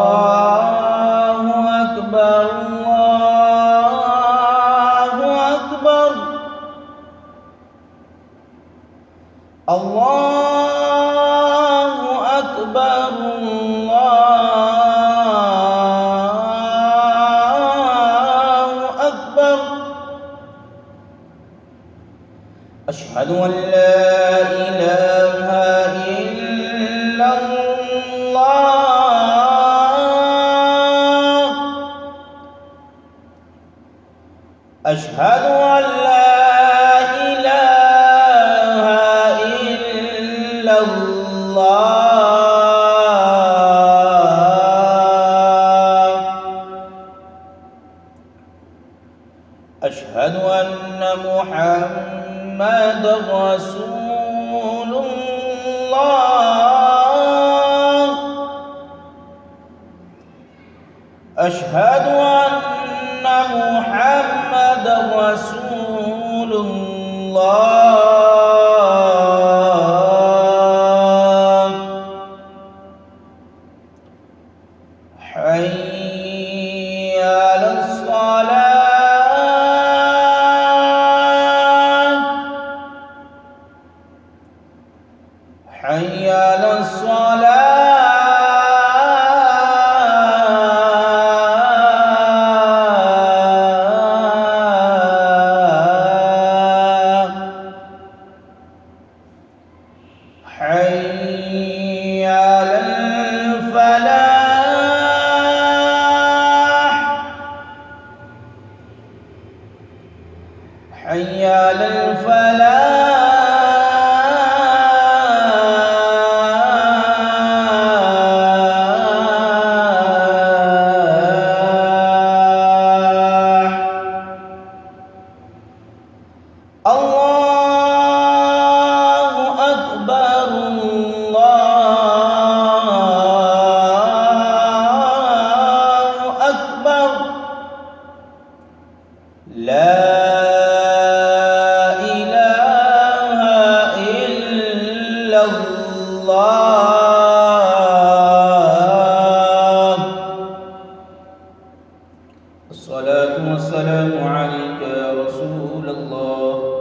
الله أكبر الله أكبر الله أكبر الله أكبر أشهد أن لا إله إلا الله أشهد أن لا إله إلا الله أشهد أن محمدًا رسول الله أشهد أن محمدًا رسول الله حي على الصلاة حي على الصلاة حي على الفلاح حي على الفلاح الله أكبر الله أكبر لا